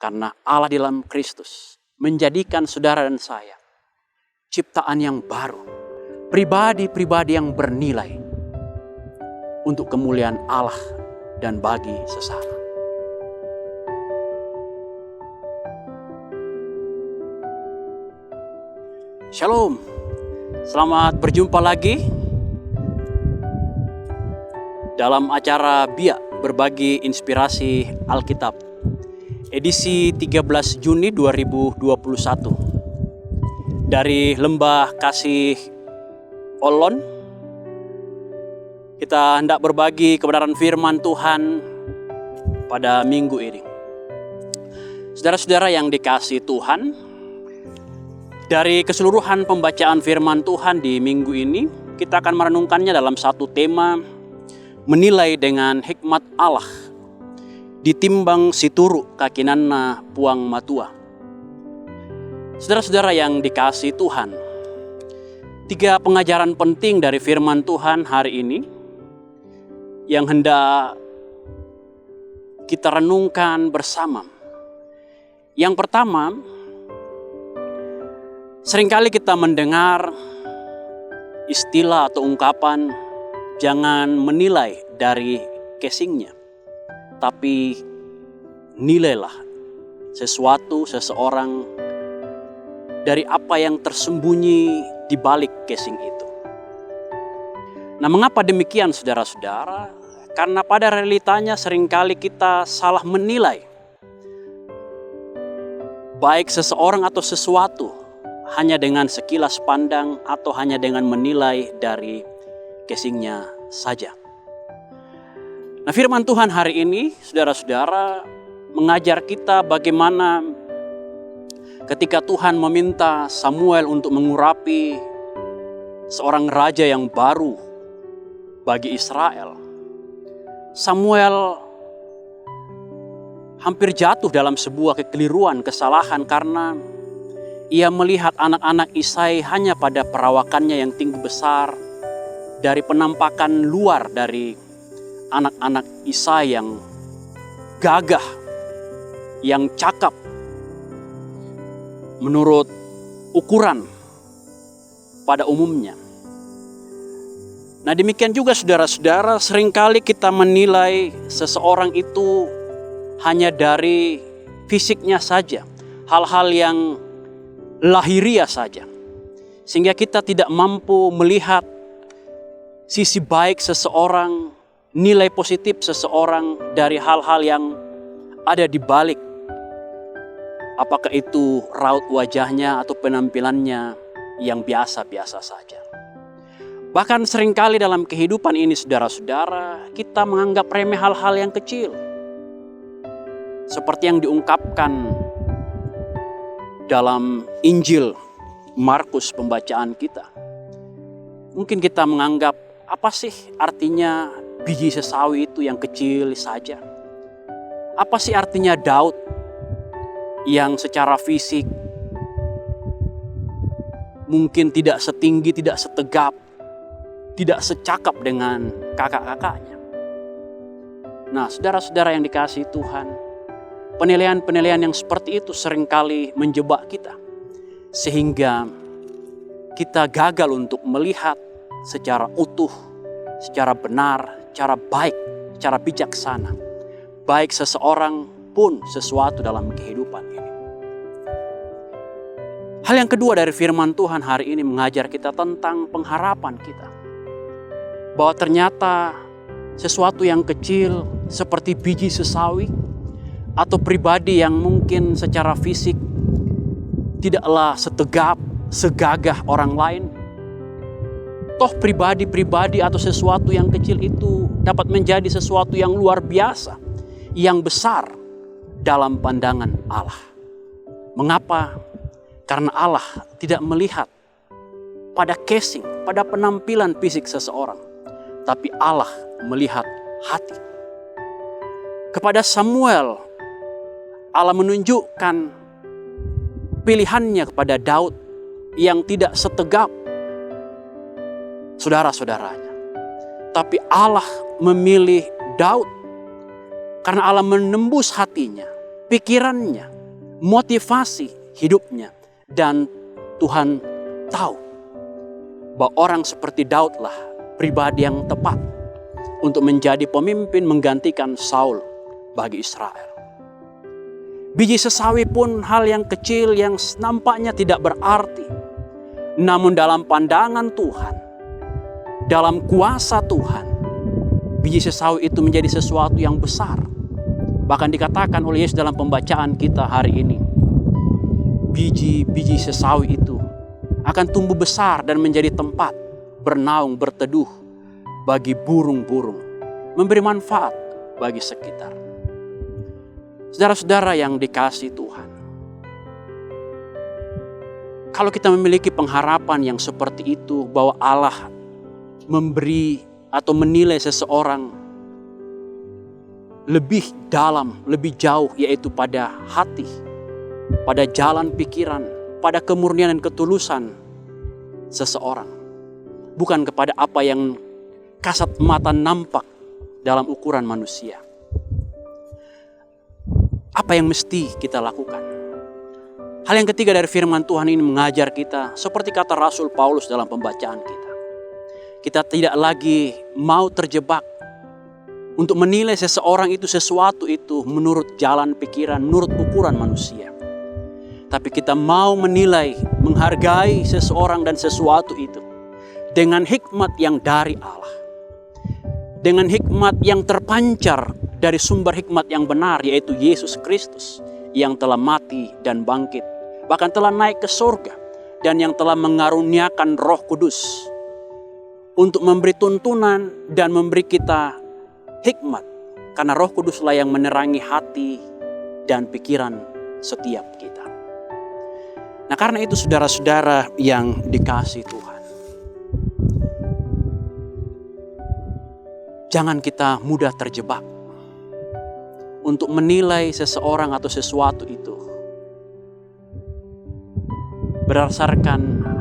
Karena Allah di dalam Kristus menjadikan saudara dan saya ciptaan yang baru, pribadi-pribadi yang bernilai untuk kemuliaan Allah dan bagi sesama. Shalom, selamat berjumpa lagi dalam acara Biak Berbagi Inspirasi Alkitab, edisi 13 Juni 2021 dari Lembah Kasih Olon. Kita hendak berbagi kebenaran firman Tuhan pada minggu ini. Saudara-saudara yang dikasihi Tuhan, dari keseluruhan pembacaan firman Tuhan di minggu ini, kita akan merenungkannya dalam satu tema, menilai dengan hikmat Allah, ditimbang situru kakinana puang matua. Saudara-saudara yang dikasihi Tuhan, 3 pengajaran penting dari firman Tuhan hari ini yang hendak kita renungkan bersama. Yang pertama, seringkali kita mendengar istilah atau ungkapan jangan menilai dari casingnya, tapi nilailah seseorang dari apa yang tersembunyi di balik casing itu. Nah, mengapa demikian saudara-saudara? Karena pada realitanya seringkali kita salah menilai baik seseorang atau sesuatu hanya dengan sekilas pandang atau hanya dengan menilai dari casingnya saja. Nah, firman Tuhan hari ini, saudara-saudara, mengajar kita bagaimana ketika Tuhan meminta Samuel untuk mengurapi seorang raja yang baru bagi Israel. Samuel hampir jatuh dalam sebuah kekeliruan, kesalahan karena ia melihat anak-anak Isai hanya pada perawakannya yang tinggi besar, dari penampakan luar dari anak-anak Isai yang gagah, yang cakap menurut ukuran pada umumnya. Nah, demikian juga saudara-saudara, seringkali kita menilai seseorang itu hanya dari fisiknya saja, hal-hal yang lahiriah saja, sehingga kita tidak mampu melihat sisi baik seseorang, nilai positif seseorang dari hal-hal yang ada di balik. Apakah itu raut wajahnya atau penampilannya yang biasa-biasa saja. Bahkan seringkali dalam kehidupan ini saudara-saudara, kita menganggap remeh hal-hal yang kecil. Seperti yang diungkapkan dalam Injil Markus pembacaan kita. Mungkin kita menganggap, apa sih artinya biji sesawi itu yang kecil saja? Apa sih artinya Daud yang secara fisik mungkin tidak setinggi, tidak setegap, tidak secakap dengan kakak-kakaknya? Nah, saudara-saudara yang dikasihi Tuhan, penilaian-penilaian yang seperti itu seringkali menjebak kita, sehingga kita gagal untuk melihat secara utuh, secara benar, secara baik, secara bijaksana, baik seseorang pun sesuatu dalam kehidupan ini. Hal yang kedua dari firman Tuhan hari ini mengajar kita tentang pengharapan kita, bahwa ternyata sesuatu yang kecil seperti biji sesawi atau pribadi yang mungkin secara fisik tidaklah setegap, segagah orang lain, toh pribadi-pribadi atau sesuatu yang kecil itu dapat menjadi sesuatu yang luar biasa, yang besar dalam pandangan Allah. Mengapa? Karena Allah tidak melihat pada casing, pada penampilan fisik seseorang, tapi Allah melihat hati. Kepada Samuel, Allah menunjukkan pilihannya kepada Daud yang tidak setegap saudara-saudaranya. Tapi Allah memilih Daud karena Allah menembus hatinya, pikirannya, motivasi hidupnya. Dan Tuhan tahu bahwa orang seperti Daudlah pribadi yang tepat untuk menjadi pemimpin menggantikan Saul bagi Israel. Biji sesawi pun hal yang kecil yang nampaknya tidak berarti. Namun dalam pandangan Tuhan, dalam kuasa Tuhan, biji sesawi itu menjadi sesuatu yang besar. Bahkan dikatakan oleh Yesus dalam pembacaan kita hari ini, biji sesawi itu akan tumbuh besar dan menjadi tempat bernaung, berteduh bagi burung-burung, memberi manfaat bagi sekitar. Saudara-saudara yang dikasihi Tuhan, kalau kita memiliki pengharapan yang seperti itu, bahwa Allah memberi atau menilai seseorang lebih dalam, lebih jauh, yaitu pada hati, pada jalan pikiran, pada kemurnian dan ketulusan seseorang. Bukan kepada apa yang kasat mata nampak dalam ukuran manusia. Apa yang mesti kita lakukan? Hal yang ketiga dari firman Tuhan ini mengajar kita, seperti kata Rasul Paulus dalam pembacaan kita. Kita tidak lagi mau terjebak untuk menilai seseorang itu, sesuatu itu menurut jalan pikiran, menurut ukuran manusia. Tapi kita mau menilai, menghargai seseorang dan sesuatu itu dengan hikmat yang dari Allah. Dengan hikmat yang terpancar dari sumber hikmat yang benar, yaitu Yesus Kristus yang telah mati dan bangkit, bahkan telah naik ke surga, dan yang telah mengaruniakan Roh Kudus untuk memberi tuntunan dan memberi kita hikmat, karena Roh Kuduslah yang menerangi hati dan pikiran setiap kita. Nah, karena itu saudara-saudara yang dikasihi Tuhan, jangan kita mudah terjebak untuk menilai seseorang atau sesuatu itu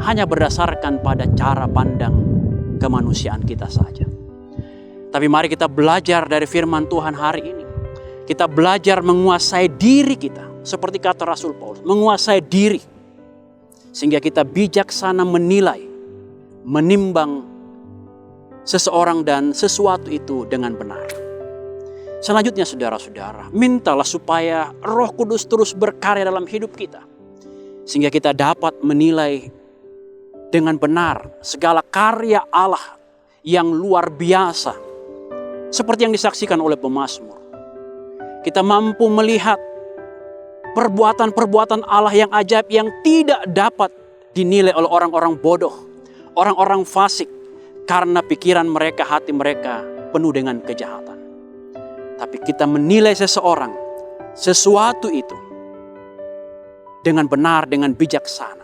hanya berdasarkan pada cara pandang kemanusiaan kita saja. Tapi mari kita belajar dari firman Tuhan hari ini. Kita belajar menguasai diri kita, seperti kata Rasul Paulus, menguasai diri, sehingga kita bijaksana menilai, menimbang seseorang dan sesuatu itu dengan benar. Selanjutnya saudara-saudara, mintalah supaya Roh Kudus terus berkarya dalam hidup kita, sehingga kita dapat menilai dengan benar segala karya Allah yang luar biasa, seperti yang disaksikan oleh pemazmur. Kita mampu melihat perbuatan-perbuatan Allah yang ajaib yang tidak dapat dinilai oleh orang-orang bodoh, orang-orang fasik, karena pikiran mereka, hati mereka penuh dengan kejahatan. Tapi kita menilai seseorang, sesuatu itu dengan benar, dengan bijaksana,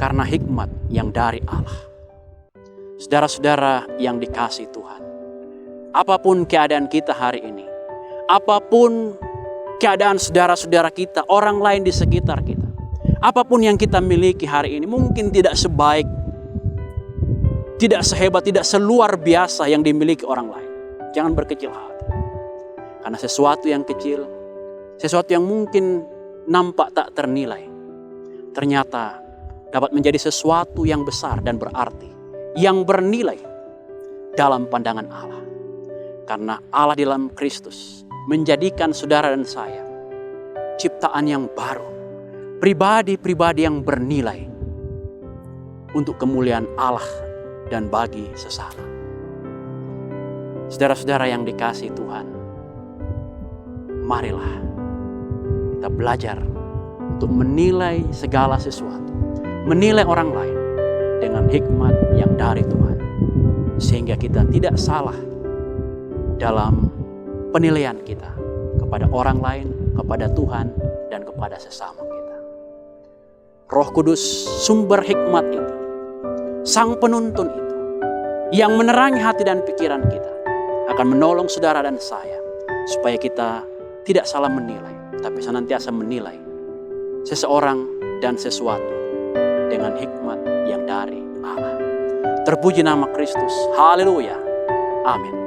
karena hikmat yang dari Allah. Saudara-saudara yang dikasihi Tuhan, apapun keadaan kita hari ini, apapun keadaan saudara-saudara kita, orang lain di sekitar kita, apapun yang kita miliki hari ini, mungkin tidak sebaik, tidak sehebat, tidak seluar biasa yang dimiliki orang lain. Jangan berkecil hati. Karena sesuatu yang kecil, sesuatu yang mungkin nampak tak ternilai, ternyata dapat menjadi sesuatu yang besar dan berarti, yang bernilai dalam pandangan Allah. Karena Allah di dalam Kristus menjadikan saudara dan saya ciptaan yang baru, pribadi-pribadi yang bernilai untuk kemuliaan Allah dan bagi sesama. Saudara-saudara yang dikasihi Tuhan, marilah kita belajar untuk menilai segala sesuatu, menilai orang lain dengan hikmat yang dari Tuhan, sehingga kita tidak salah dalam penilaian kita kepada orang lain, kepada Tuhan, dan kepada sesama kita. Roh Kudus, sumber hikmat itu, Sang Penuntun itu, yang menerangi hati dan pikiran kita, akan menolong saudara dan saya, supaya kita tidak salah menilai, tapi senantiasa menilai seseorang dan sesuatu dengan hikmat yang dari Allah. Terpuji nama Kristus. Haleluya. Amin.